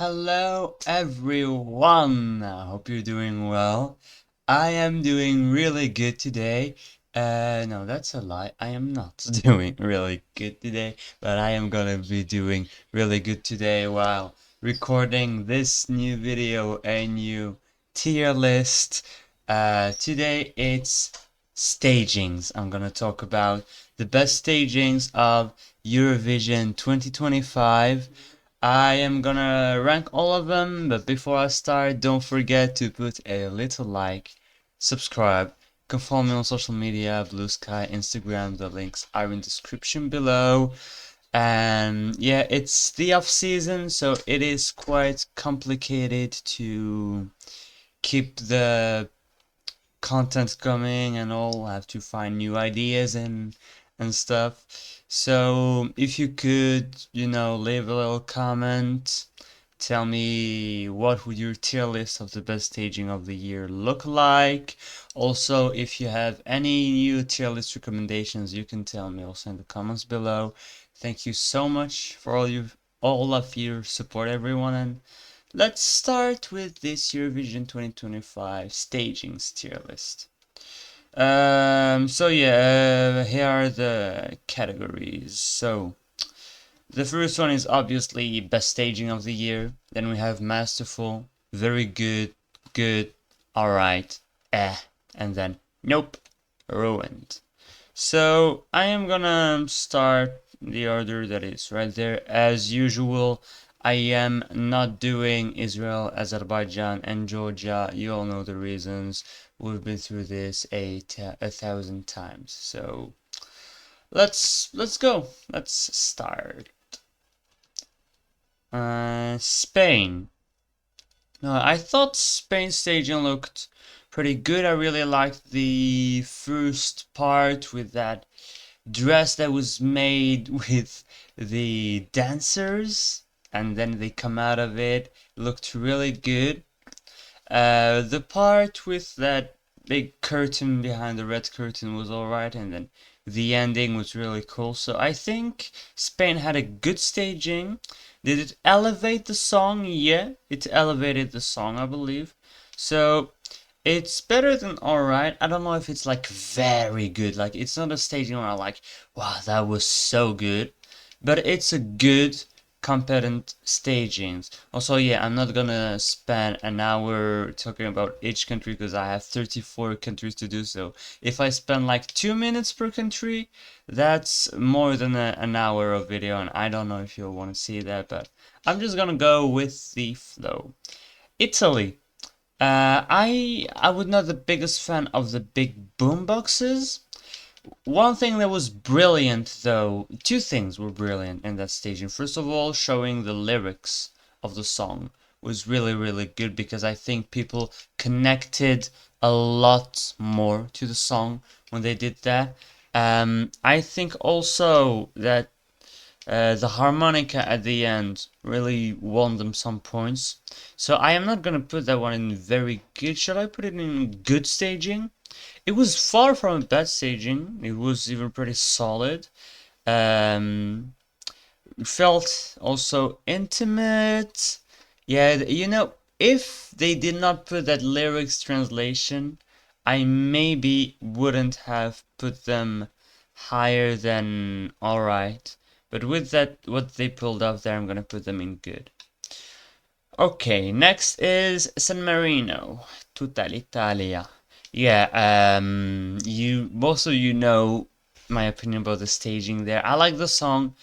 Hello everyone! I hope you're doing well. I am doing really good today. No, that's a lie. I am not doing really good today, but I am gonna be doing really good today while recording this new video, a new tier list. Today it's stagings. I'm gonna talk about the best stagings of Eurovision 2025. I am gonna rank all of them, but before I start, don't forget to put a little like, subscribe, you can follow me on social media, Blue Sky, Instagram, the links are in description below. And yeah, it's the off season, so it is quite complicated to keep the content coming and all. I have to find new ideas and stuff. So if you could, leave a little comment, tell me what would your tier list of the best staging of the year look like. Also, if you have any new tier list recommendations, you can tell me also in the comments below. Thank you so much for all of your support, everyone, and let's start with this Eurovision 2025 stagings tier list. Here are the categories. So, the first one is obviously best staging of the year. Then we have masterful, very good, good, alright, and then nope, ruined. So, I am gonna start the order that is right there. As usual, I am not doing Israel, Azerbaijan, and Georgia. You all know the reasons. We've been through this a thousand times. So let's go. Let's start. Spain. No, I thought Spain's staging looked pretty good. I really liked the first part with that dress that was made with the dancers, and then they come out of it. Looked really good. The part with that big curtain behind the red curtain was alright, and then the ending was really cool. So I think Spain had a good staging. Did it elevate the song? Yeah, it elevated the song, I believe. So it's better than alright. I don't know if it's like very good. Like, it's not a staging where I'm like, wow, that was so good. But it's a good competent stagings. Also, yeah, I'm not gonna spend an hour talking about each country because I have 34 countries to do so. If I spend like 2 minutes per country, that's more than an hour of video, and I don't know if you'll want to see that, but I'm just gonna go with the flow. Italy. I was not the biggest fan of the big boom boxes. One thing that was brilliant, though, two things were brilliant in that staging. First of all, showing the lyrics of the song was really, really good because I think people connected a lot more to the song when they did that. I think also that the harmonica at the end really won them some points. So I am not gonna put that one in very good. Should I put it in good staging? It was far from a bad staging. It was even pretty solid. Um, felt also intimate. Yeah, if they did not put that lyrics translation, I maybe wouldn't have put them higher than alright. But with that, what they pulled off there, I'm gonna put them in good. Okay, next is San Marino, Tutta l'Italia. Yeah, most of you know my opinion about the staging there. I like the song,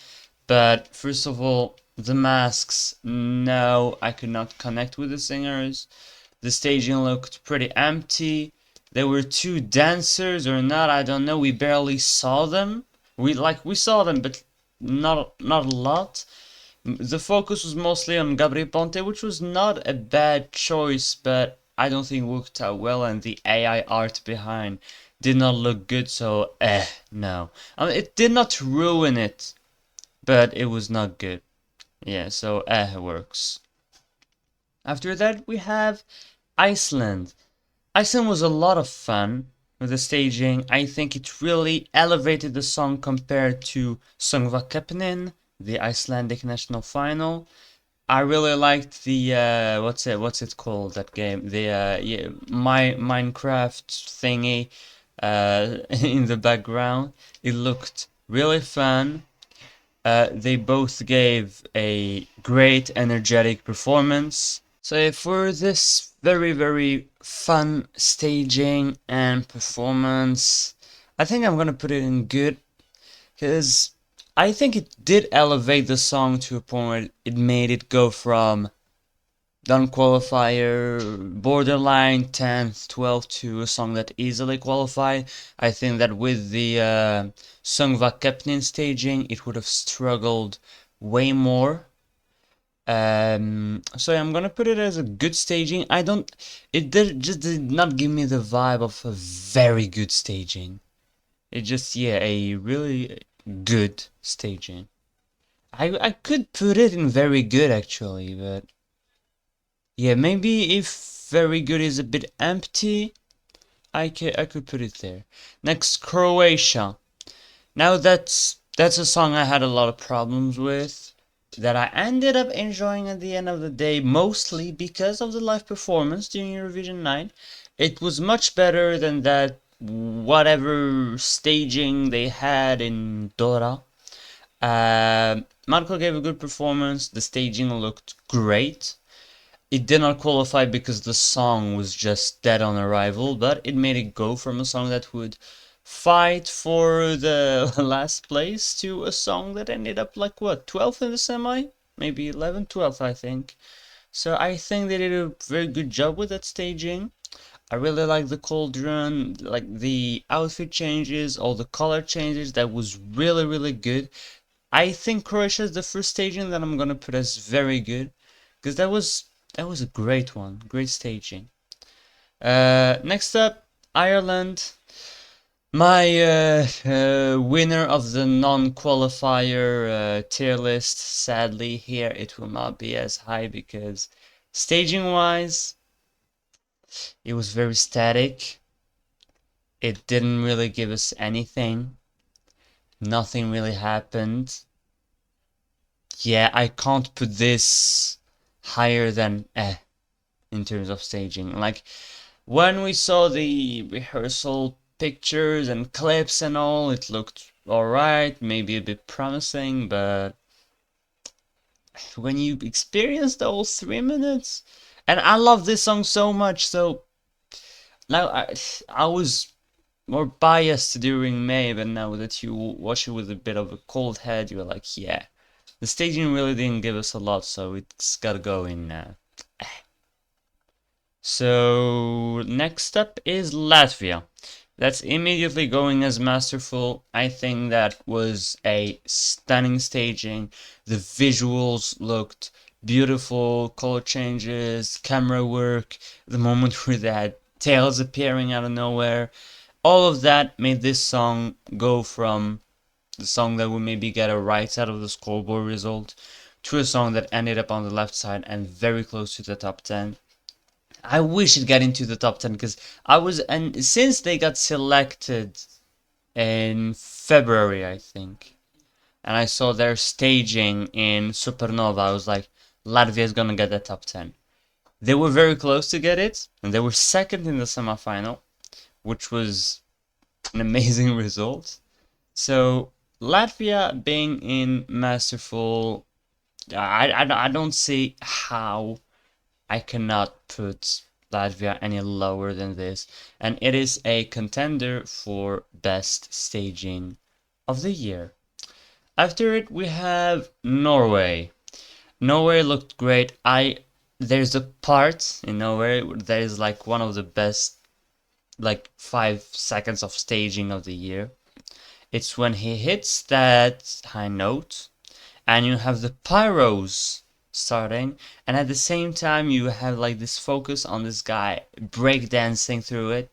but first of all, the masks, no, I could not connect with the singers. The staging looked pretty empty. There were two dancers or not, I don't know. We barely saw them. We saw them, but not a lot. The focus was mostly on Gabriel Ponte, which was not a bad choice, but I don't think worked out well, and the AI art behind did not look good, so no. I mean, it did not ruin it, but it was not good. Yeah, so works. After that, we have Iceland. Iceland was a lot of fun with the staging. I think it really elevated the song compared to Söngvakeppnin, the Icelandic national final. I really liked the what's it called, that game, the yeah, my Minecraft thingy in the background. It looked really fun. They both gave a great energetic performance. So for this very very fun staging and performance, I think I'm gonna put it in good, because I think it did elevate the song to a point where it made it go from non-qualifier, borderline 10th, 12th to a song that easily qualified. I think that with the Sungva Kepnin staging, it would have struggled way more. So I'm gonna put it as a good staging. It did not give me the vibe of a very good staging. It just, yeah, a really good staging. I could put it in very good actually, but yeah, maybe if very good is a bit empty, I could put it there. Next, Croatia. Now that's a song I had a lot of problems with, that I ended up enjoying at the end of the day, mostly because of the live performance during Eurovision night. It was much better than that whatever staging they had in Dora. Marco gave a good performance. The staging looked great. It did not qualify because the song was just dead on arrival, but it made it go from a song that would fight for the last place to a song that ended up like what, 12th in the semi? Maybe 11th, 12th, I think. So I think they did a very good job with that staging. I really like the cauldron, like the outfit changes, all the color changes. That was really, really good. I think Croatia is the first staging that I'm gonna put as very good, because that was a great one, great staging. Next up, Ireland. My winner of the non-qualifier tier list. Sadly, here it will not be as high because staging-wise, it was very static. It didn't really give us anything. Nothing really happened. Yeah, I can't put this higher than in terms of staging. Like, when we saw the rehearsal pictures and clips and all, it looked alright, maybe a bit promising, but when you experience the whole 3 minutes, and I love this song so much, so now I was more biased during May, but now that you watch it with a bit of a cold head, you're like, yeah, the staging really didn't give us a lot, so it's gotta go in. So next up is Latvia. That's immediately going as masterful. I think that was a stunning staging. The visuals looked beautiful, color changes, camera work, the moment where that tails appearing out of nowhere. All of that made this song go from the song that would maybe get a right out of the scoreboard result to a song that ended up on the left side and very close to the top 10. I wish it got into the top 10 because and since they got selected in February, I think, and I saw their staging in Supernova, I was like, Latvia is gonna get the top 10. They were very close to get it, and they were second in the semifinal, which was an amazing result. So Latvia being in Masterful, I don't see how I cannot put Latvia any lower than this, and it is a contender for best staging of the year. After it, we have Norway. Norway looked great. There's a part in Norway that is like one of the best, like 5 seconds of staging of the year. It's when he hits that high note, and you have the pyros starting, and at the same time you have like this focus on this guy breakdancing through it,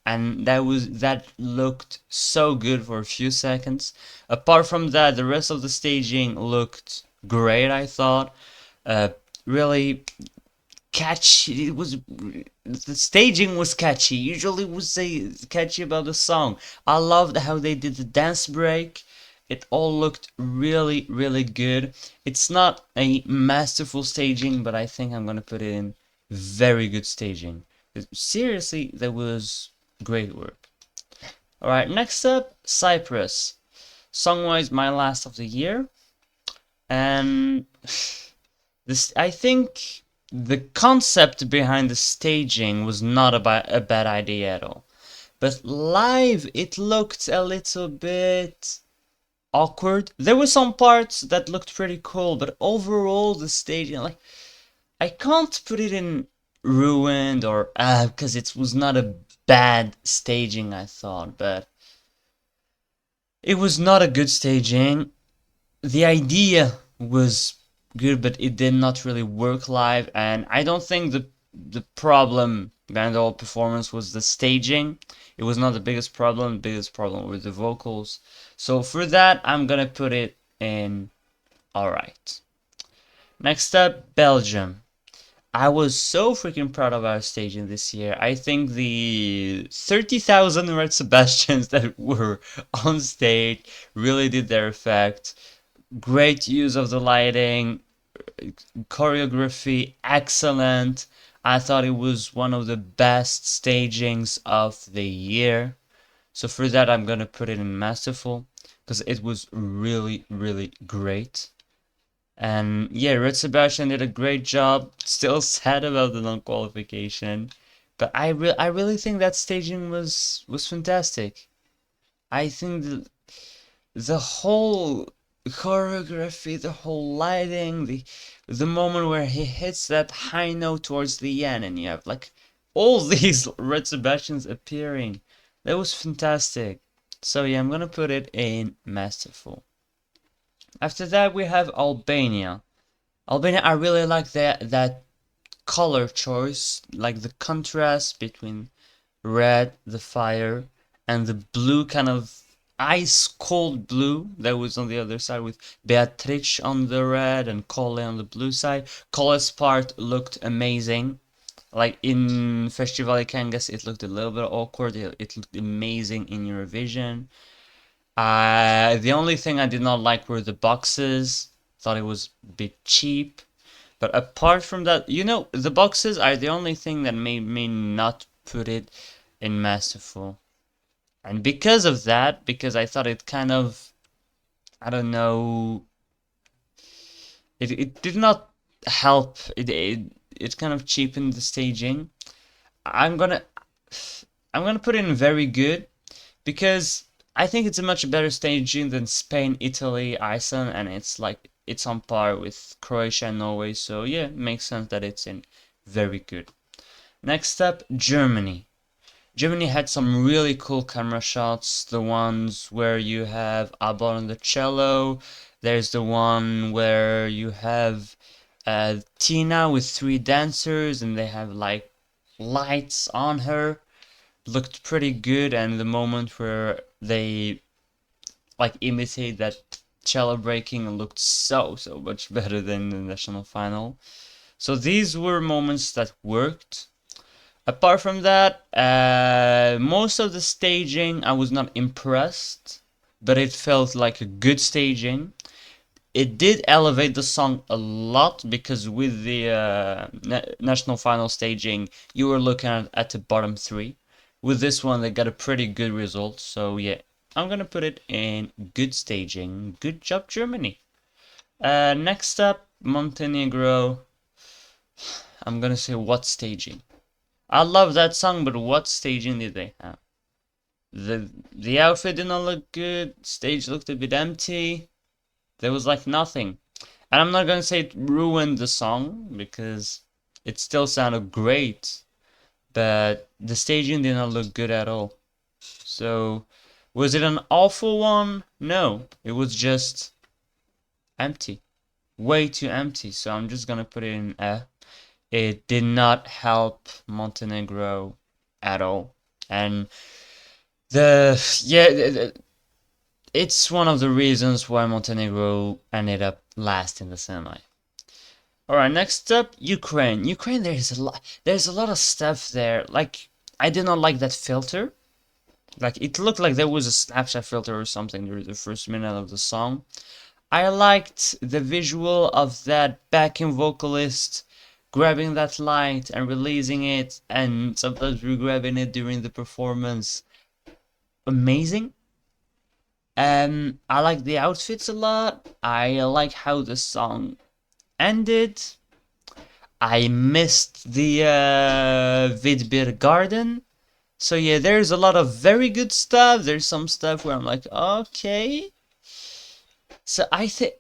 and that looked so good for a few seconds. Apart from that, the rest of the staging looked great, I thought. Really catchy. The staging was catchy. Usually would say catchy about the song. I loved how they did the dance break. It all looked really, really good. It's not a masterful staging, but I think I'm gonna put it in very good staging. Seriously, that was great work. Alright, next up, Cyprus. Song-wise, my last of the year. And this, I think the concept behind the staging was not a bad idea at all. But live, it looked a little bit awkward. There were some parts that looked pretty cool, but overall the staging, like, I can't put it in ruined or because it was not a bad staging, I thought, but it was not a good staging. The idea was good, but it did not really work live, and I don't think the problem behind the whole performance was the staging. It was not the biggest problem. The biggest problem were the vocals. So for that, I'm gonna put it in alright. Next up, Belgium. I was so freaking proud of our staging this year. I think the 30,000 Red Sebastians that were on stage really did their effect. Great use of the lighting, choreography, excellent. I thought it was one of the best stagings of the year. So for that, I'm gonna put it in masterful because it was really, really great. And yeah, Red Sebastian did a great job. Still sad about the non-qualification, but I really think that staging was fantastic. I think the whole choreography, the whole lighting, the moment where he hits that high note towards the end, and you have like all these Red Sebastians appearing. That was fantastic. So yeah, I'm gonna put it in masterful. After that, we have Albania. Albania, I really like that color choice, like the contrast between red, the fire, and the blue, kind of ice cold blue that was on the other side with Beatrice on the red and Cole on the blue side. Cole's part looked amazing. Like in Festivali Kangas, it looked a little bit awkward. It looked amazing in Eurovision. The only thing I did not like were the boxes. Thought it was a bit cheap. But apart from that, the boxes are the only thing that made me not put it in masterful. And because of that, because I thought it kind of, I don't know, it did not help. It kind of cheapened the staging. I'm gonna I'm gonna put it in very good because I think it's a much better staging than Spain, Italy, Iceland, and it's on par with Croatia and Norway. So yeah, it makes sense that it's in very good. Next up, Germany. Germany had some really cool camera shots. The ones where you have Abba on the cello. There's the one where you have Tina with three dancers and they have like lights on her. Looked pretty good, and the moment where they like imitate that cello breaking looked so much better than the national final. So these were moments that worked. Apart from that, most of the staging I was not impressed, but it felt like a good staging. It did elevate the song a lot because with the national final staging, you were looking at the bottom three. With this one, they got a pretty good result. So yeah, I'm gonna put it in good staging. Good job, Germany. Next up, Montenegro. I'm gonna say what staging. I love that song, but what staging did they have? The outfit did not look good. Stage looked a bit empty. There was like nothing. And I'm not gonna say it ruined the song because it still sounded great, but the staging did not look good at all. So, was it an awful one? No, it was just empty. Way too empty. So I'm just gonna put it in A. It did not help Montenegro at all. And it's one of the reasons why Montenegro ended up last in the semi. Alright, next up, Ukraine. Ukraine, there's a lot of stuff there. Like, I did not like that filter. Like, it looked like there was a Snapchat filter or something during the first minute of the song. I liked the visual of that backing vocalist grabbing that light and releasing it, and sometimes re-grabbing it during the performance. Amazing. I like the outfits a lot. I like how the song ended. I missed the Vidbir Garden. So yeah, there's a lot of very good stuff. There's some stuff where I'm like, okay. So I think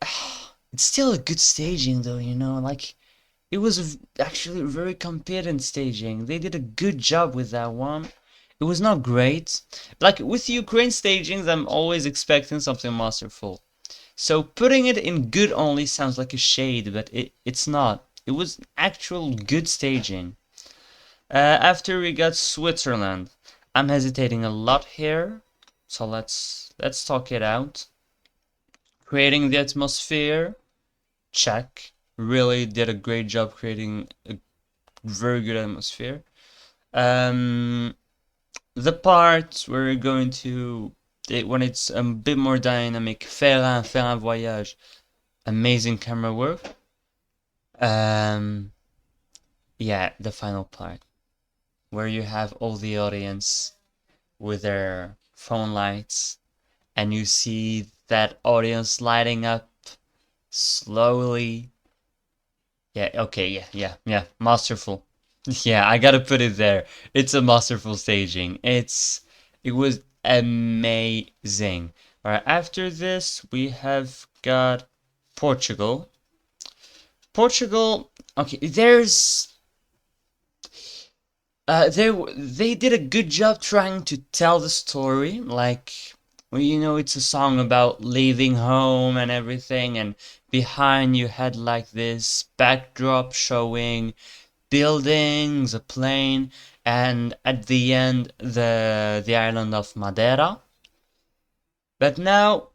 it's still a good staging though, you know, like it was actually very competent staging. They did a good job with that one. It was not great. Like with Ukraine stagings, I'm always expecting something masterful. So putting it in good only sounds like a shade, but it's not. It was actual good staging. After we got Switzerland, I'm hesitating a lot here. So let's talk it out. Creating the atmosphere, check. Really did a great job creating a very good atmosphere. Um, the part where we're going to when it's a bit more dynamic, faire un voyage, amazing camera work. Um, yeah, the final part where you have all the audience with their phone lights, and you see that audience lighting up slowly. Yeah, okay, yeah, masterful. Yeah, I gotta put it there. It's a masterful staging. It was amazing. Alright, after this we have got Portugal. Portugal, okay, they did a good job trying to tell the story. Like, well, you know, it's a song about leaving home and everything, and behind you had like this backdrop showing buildings, a plane, and at the end the island of Madeira. But now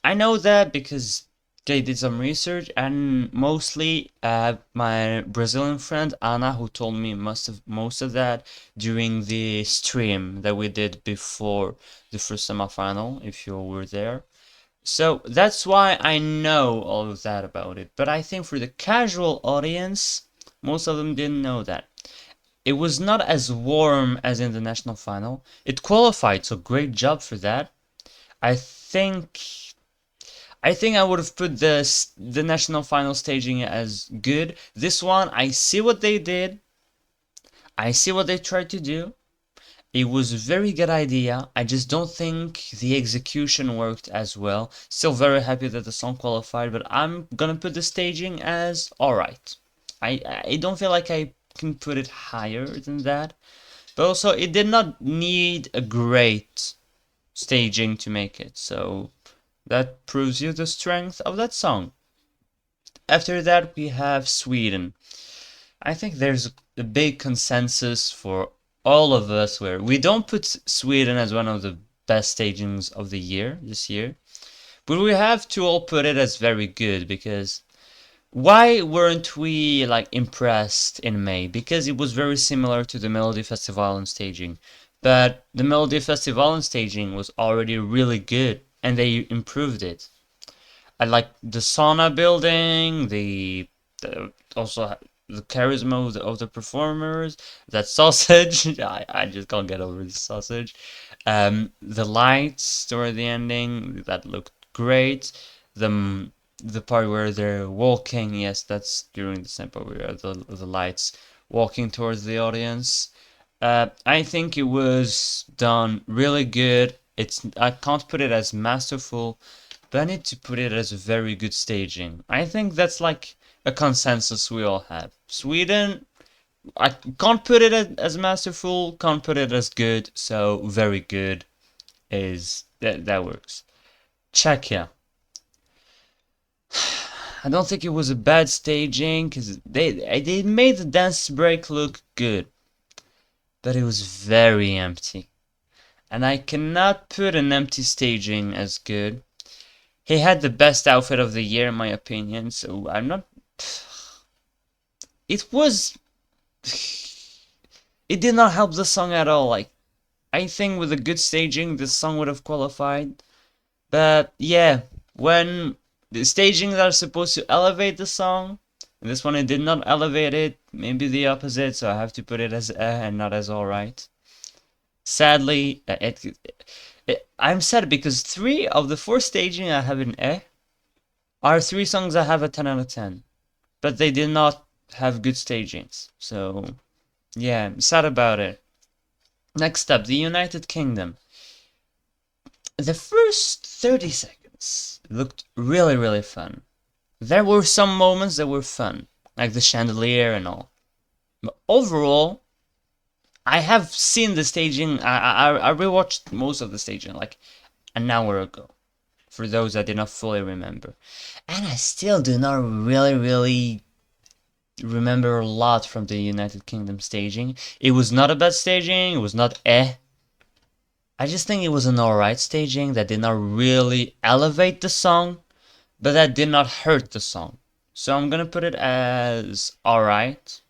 I know that because they did some research, and mostly my Brazilian friend Anna, who told me most of that during the stream that we did before the first semifinal, if you were there. So that's why I know all of that about it. But I think for the casual audience, most of them didn't know that. It was not as warm as in the national final. It qualified, so great job for that. I think I would have put the national final staging as good. This one, I see what they did. I see what they tried to do. It was a very good idea. I just don't think the execution worked as well. Still very happy that the song qualified, but I'm gonna put the staging as alright. I don't feel like I can put it higher than that. But also, it did not need a great staging to make it, so that proves you the strength of that song. After that, we have Sweden. I think there's a big consensus for all of us where we don't put Sweden as one of the best stagings of the year this year, but we have to all put it as very good because why weren't we like impressed in May? Because it was very similar to the Melody Festival and staging, but the Melody Festival and staging was already really good and they improved it. I like the sauna building, the also the charisma of the performers, that sausage. I just can't get over the sausage. The lights toward the ending that looked great. The part where they're walking, yes, that's during the sample where the lights walking towards the audience. I think it was done really good. I can't put it as masterful, but I need to put it as a very good staging. I think that's like a consensus we all have. Sweden, I can't put it as masterful, can't put it as good, so very good is that works. Czechia. I don't think it was a bad staging because they made the dance break look good, but it was very empty. And I cannot put an empty staging as good. He had the best outfit of the year in my opinion, so I'm not. It was. It did not help the song at all. Like I think with a good staging, this song would have qualified. But yeah, when the stagings are supposed to elevate the song, and this one it did not elevate it, maybe the opposite, so I have to put it as and not as alright. Sadly, I'm sad because 3 of the 4 staging I have in are 3 songs I have a 10 out of 10. But they did not have good stagings. So, yeah, I'm sad about it. Next up, the United Kingdom. The first 30 seconds looked really, really fun. There were some moments that were fun, like the chandelier and all. But overall, I have seen the staging. I rewatched most of the staging like an hour ago. For those I did not fully remember, and I still do not really remember a lot from the United Kingdom staging. It was not a bad staging. It was not I just think it was an alright staging that did not really elevate the song, but that did not hurt the song. So I'm gonna put it as alright.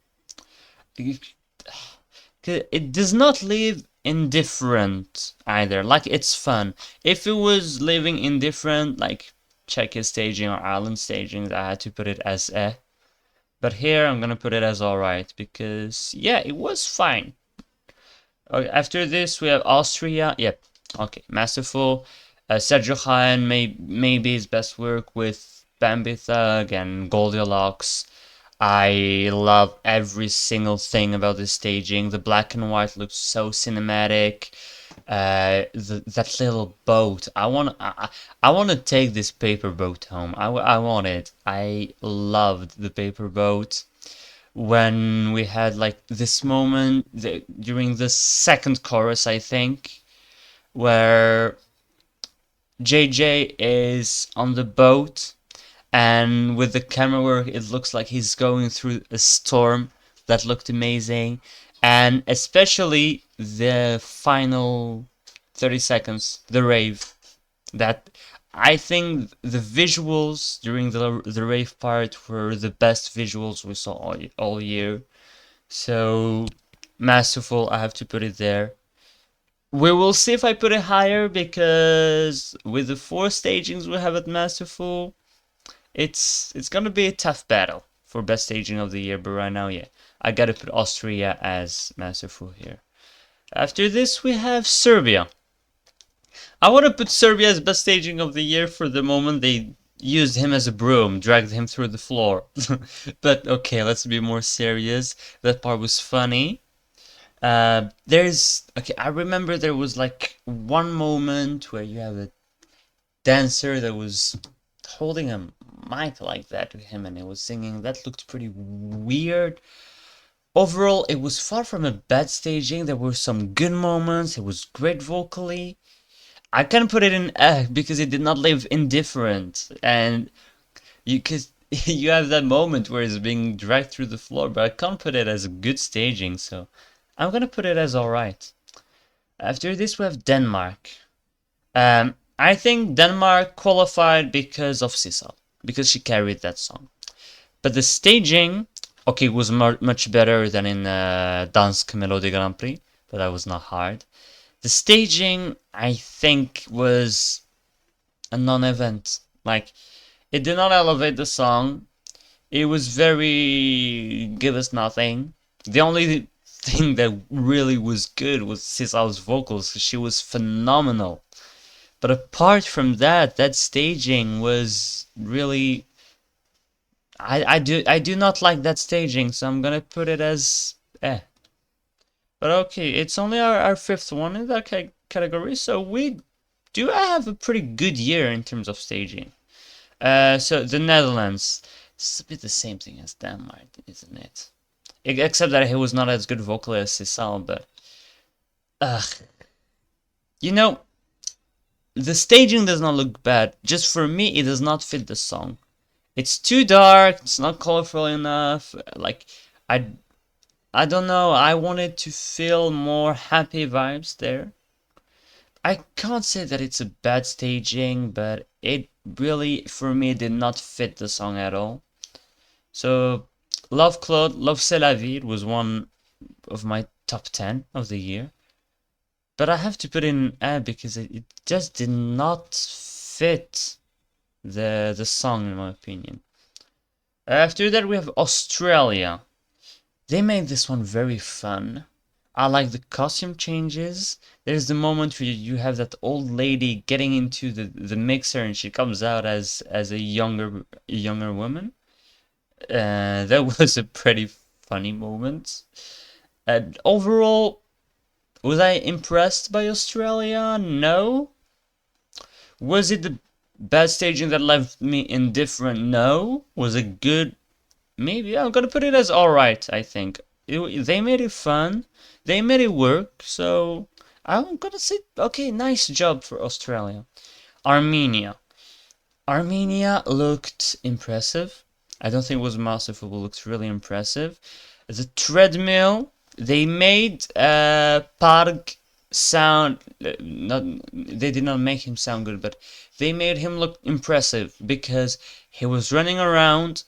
It does not leave indifferent either. Like, it's fun. If it was leaving indifferent, like Czech staging or Ireland staging, I had to put it as But here I'm gonna put it as alright because yeah, it was fine. Okay, after this we have Austria. Yep. Okay, masterful. Sergio Khan maybe his best work with Bambi Thug and Goldilocks. I love every single thing about this staging. The black and white looks so cinematic. That little boat. I want to take this paper boat home. I want it. I loved the paper boat. When we had like this moment during the second chorus, I think, where JJ is on the boat and with the camera work it looks like he's going through a storm. That looked amazing, and especially the final 30 seconds, the rave. That I think the visuals during the rave part were the best visuals we saw all year. So masterful, I have to put it there. We will see if I put it higher because with the 4 stagings we have at masterful, it's gonna be a tough battle for best staging of the year. But right now, yeah, I gotta put Austria as masterful here. After this, we have Serbia. I want to put Serbia as best staging of the year for the moment they used him as a broom, dragged him through the floor. But okay, let's be more serious. That part was funny. Okay, I remember there was like one moment where you have a dancer that was holding a mic like that to him and he was singing. That looked pretty weird. Overall, it was far from a bad staging. There were some good moments. It was great vocally. I can put it in because it did not leave indifferent, and cause you have that moment where it's being dragged through the floor, but I can't put it as a good staging, so I'm gonna put it as alright. After this we have Denmark. I think Denmark qualified because of Sissel, because she carried that song. But the staging, okay, was much better than in Dansk Melodi Grand Prix, but that was not hard. The staging, I think, was a non-event. Like, it did not elevate the song. It was very give us nothing. The only thing that really was good was Sisal's vocals. She was phenomenal. But apart from that, that staging was really. I do not like that staging, so I'm gonna put it as But okay, it's only our 5th one in that category, so we do have a pretty good year in terms of staging. So the Netherlands, it's a bit the same thing as Denmark, isn't it? Except that he was not as good vocally as Sissal, but ugh. You know, the staging does not look bad. Just for me, it does not fit the song. It's too dark. It's not colorful enough. Like, I don't know. I wanted to feel more happy vibes there. I can't say that it's a bad staging, but it really, for me, did not fit the song at all. So, Love Claude, Love C'est la Vie was one of my top 10 of the year. But I have to put in A because it just did not fit the song in my opinion. After that we have Australia. They made this one very fun. I like the costume changes. There's the moment where you have that old lady getting into the mixer and she comes out as a younger woman. That was a pretty funny moment. And overall, was I impressed by Australia? No. Was it the bad staging that left me indifferent? No. Was it good? Maybe. I'm gonna put it as alright, I think. They made it fun. They made it work. So I'm gonna say, okay, nice job for Australia. Armenia. Armenia looked impressive. I don't think it was masterful, but looked really impressive. The treadmill, they made Park sound, not, they did not make him sound good, but they made him look impressive because he was running around,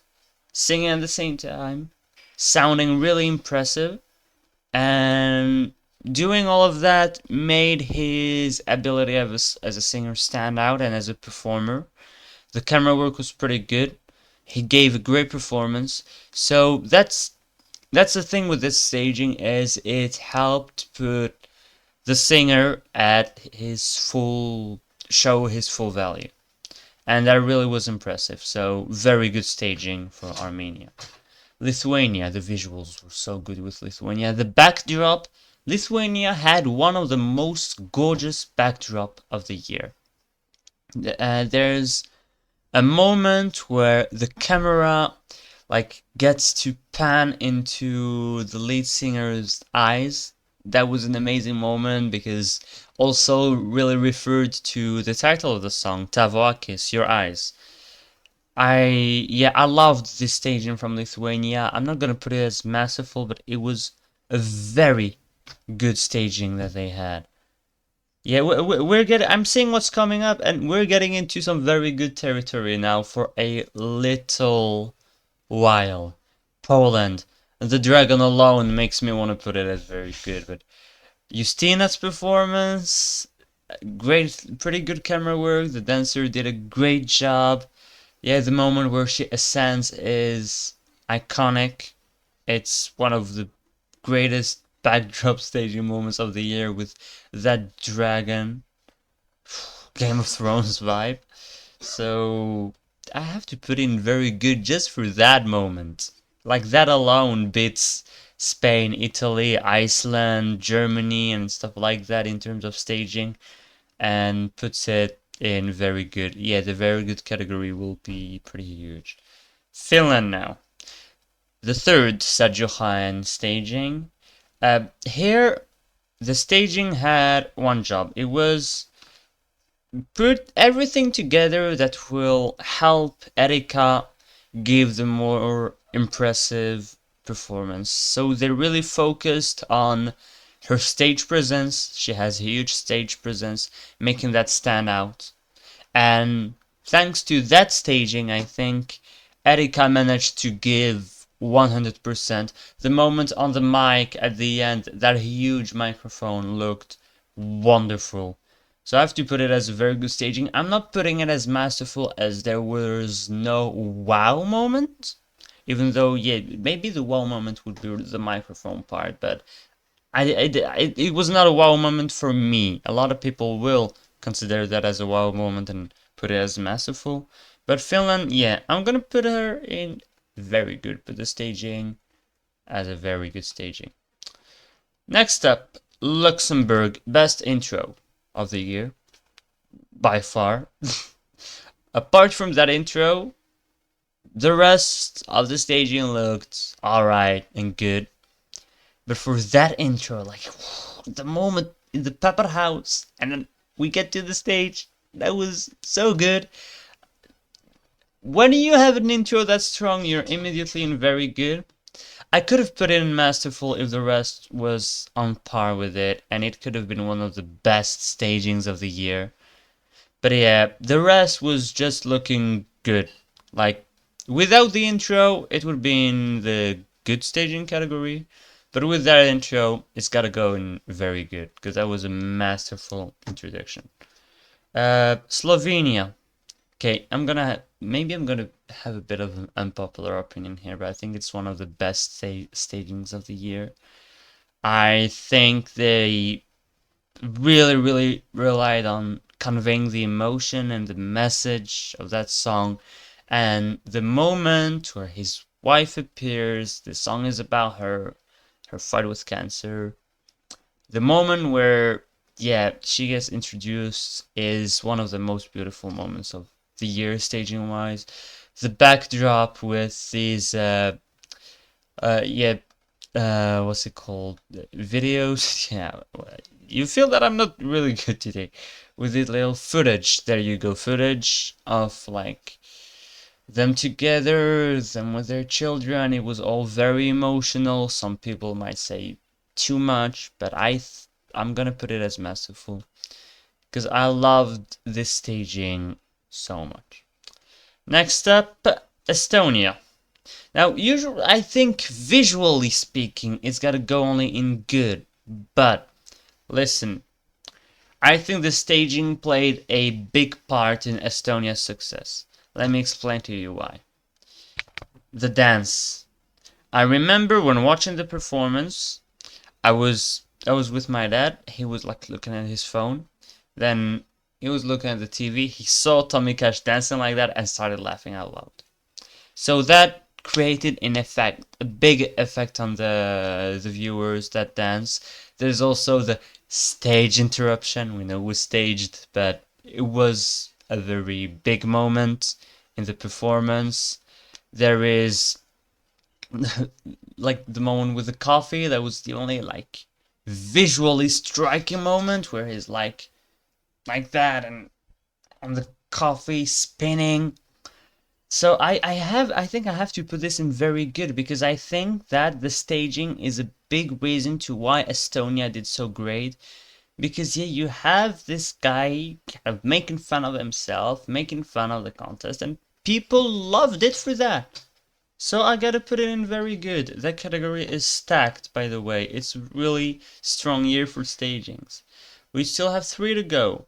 singing at the same time, sounding really impressive, and doing all of that made his ability as a singer stand out and as a performer. The camera work was pretty good. He gave a great performance. So that's the thing with this staging is it helped put the singer at his full show his full value. And that really was impressive. So very good staging for Armenia. Lithuania, the visuals were so good with Lithuania. The backdrop, Lithuania had one of the most gorgeous backdrop of the year. There's a moment where the camera like gets to pan into the lead singer's eyes. That was an amazing moment because also really referred to the title of the song, Tavoakis, Your Eyes. I loved this staging from Lithuania. I'm not gonna put it as masterful, but it was a very good staging that they had. Yeah, we're getting. I'm seeing what's coming up, and we're getting into some very good territory now for a little while. Poland, the dragon alone makes me want to put it as very good. But Justina's performance, great, pretty good camera work. The dancer did a great job. Yeah, the moment where she ascends is iconic. It's one of the greatest backdrop staging moments of the year with that dragon. Game of Thrones vibe. So I have to put in very good just for that moment. Like that alone beats Spain, Italy, Iceland, Germany, and stuff like that in terms of staging, and puts it in very good. Yeah, the very good category will be pretty huge. Finland now. The third Sajohan staging. Here, the staging had one job. It was put everything together that will help Erika give the more impressive performance. So they really focused on her stage presence. She has a huge stage presence, making that stand out. And thanks to that staging, I think Erika managed to give 100%. The moment on the mic at the end, that huge microphone looked wonderful. So I have to put it as a very good staging. I'm not putting it as masterful as there was no wow moment. Even though, yeah, maybe the wow moment would be the microphone part, but it was not a wow moment for me. A lot of people will consider that as a wow moment and put it as masterful. But Finland, yeah, I'm gonna put her in very good. Put the staging as a very good staging. Next up, Luxembourg, best intro of the year, by far. Apart from that intro, the rest of the staging looked alright and good. But for that intro, like the moment in the Pepper House, and then we get to the stage, that was so good. When you have an intro that's strong, you're immediately in very good. I could have put it in masterful if the rest was on par with it, and it could have been one of the best stagings of the year. But yeah, the rest was just looking good. Like, without the intro, it would be in the good staging category. But with that intro, it's gotta go in very good, because that was a masterful introduction. Slovenia. Okay, maybe I'm gonna have a bit of an unpopular opinion here, but I think it's one of the best stagings of the year. I think they really, really relied on conveying the emotion and the message of that song. And the moment where his wife appears, the song is about her fight with cancer. The moment where, yeah, she gets introduced is one of the most beautiful moments of the year, staging wise. The backdrop with these, yeah, what's it called? Videos? Yeah, you feel that I'm not really good today with this little footage. There you go, footage of like them together, them with their children. It was all very emotional. Some people might say too much, but I'm gonna put it as masterful because I loved this staging so much. Next up, Estonia. Now, usually, I think visually speaking, it's gotta go only in good. But listen, I think the staging played a big part in Estonia's success. Let me explain to you why. The dance. I remember when watching the performance, I was with my dad. He was like looking at his phone. Then he was looking at the TV. He saw Tommy Cash dancing like that and started laughing out loud. So that created an effect, a big effect on the viewers that dance. There's also the stage interruption. We know it was staged, but it was a very big moment in the performance. There is like the moment with the coffee. That was the only like visually striking moment where he's like that and on the coffee spinning. So I think I have to put this in very good because I think that the staging is a big reason to why Estonia did so great. Because yeah, you have this guy kind of making fun of himself, making fun of the contest, and people loved it for that. So I gotta put it in very good. That category is stacked, by the way. It's a really strong year for stagings. We still have 3 to go.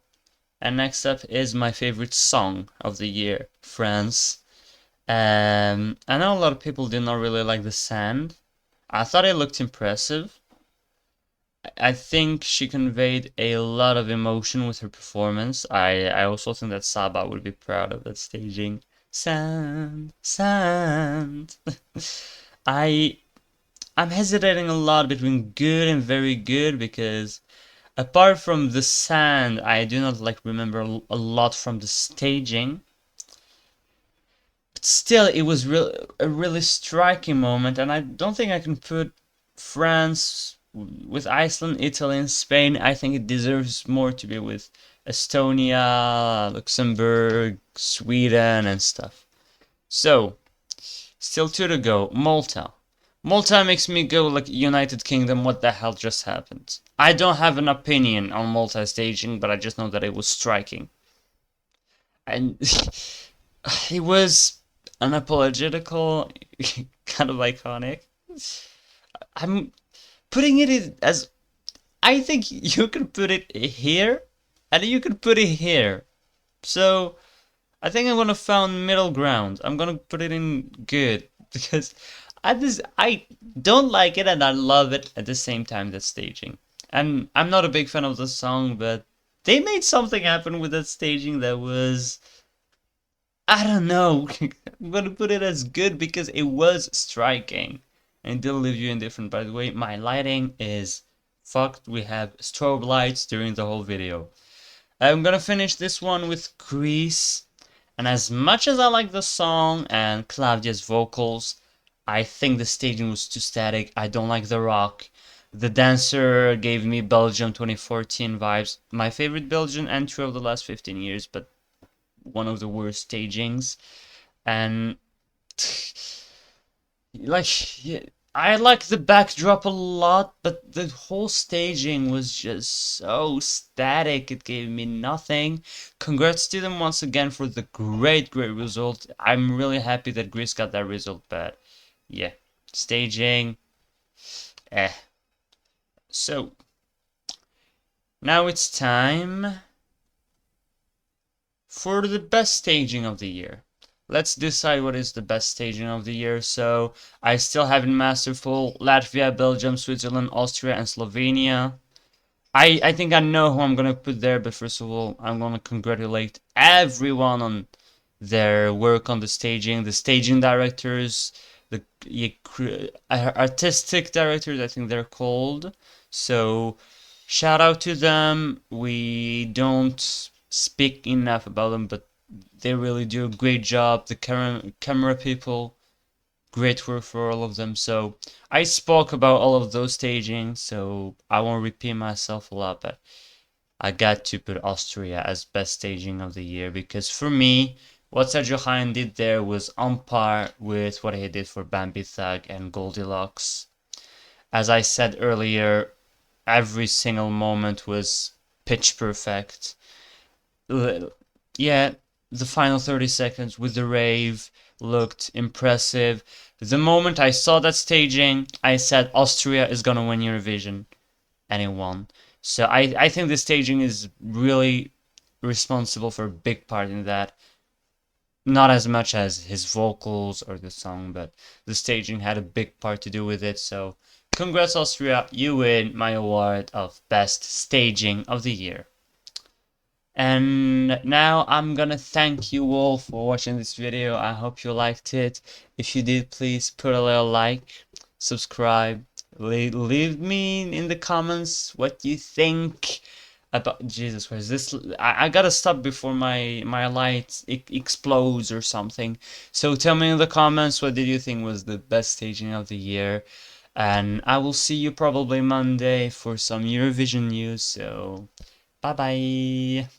And next up is my favorite song of the year, France. I know a lot of people did not really like the sand. I thought it looked impressive. I think she conveyed a lot of emotion with her performance. I also think that Saba would be proud of that staging. Sand, sand. I I'm hesitating a lot between good and very good because apart from the sand, I do not like remember a lot from the staging. But still, it was a really striking moment, and I don't think I can put France with Iceland, Italy, and Spain. I think it deserves more to be with Estonia, Luxembourg, Sweden, and stuff. So, still 2 to go. Malta. Malta makes me go like United Kingdom, what the hell just happened? I don't have an opinion on Malta staging, but I just know that it was striking. And it was unapologetical, kind of iconic. I'm putting it as I think you could put it here and you could put it here. So I think I'm gonna find middle ground. I'm gonna put it in good because I don't like it and I love it at the same time that staging. And I'm not a big fan of the song, but they made something happen with that staging that was I don't know. I'm gonna put it as good because it was striking and didn't leave you indifferent. By the way, my lighting is fucked. We have strobe lights during the whole video. I'm gonna finish this one with Grease. And as much as I like the song and Claudia's vocals, I think the staging was too static. I don't like the rock. The dancer gave me Belgium 2014 vibes. My favorite Belgian entry of the last 15 years, but one of the worst stagings. And like yeah, I like the backdrop a lot, but the whole staging was just so static. It gave me nothing. Congrats to them once again for the great result. I'm really happy that Greece got that result, but yeah, staging eh. So, now it's time for the best staging of the year. Let's decide what is the best staging of the year. So, I still have in Masterful Latvia, Belgium, Switzerland, Austria, and Slovenia. I think I know who I'm gonna put there, but first of all, I'm gonna congratulate everyone on their work on the staging directors, the artistic directors, I think they're called. So, shout out to them. We don't speak enough about them, but they really do a great job. The camera people, great work for all of them. So I spoke about all of those staging, so I won't repeat myself a lot, but I got to put Austria as best staging of the year because for me, what Sergio Hein did there was on par with what he did for Bambi Thug and Goldilocks. As I said earlier, every single moment was pitch perfect. Yeah, the final 30 seconds with the rave looked impressive. The moment I saw that staging, I said Austria is gonna win Eurovision, and it won. So I think the staging is really responsible for a big part in that. Not as much as his vocals or the song, but the staging had a big part to do with it. So congrats Austria, you win my award of best staging of the year. And now I'm gonna thank you all for watching this video. I hope you liked it. If you did, please put a little like, subscribe, leave me in the comments what you think about Jesus Christ. This I gotta stop before my light explodes or something. So tell me in the comments what did you think was the best staging of the year. And I will see you probably Monday for some Eurovision news. So bye bye.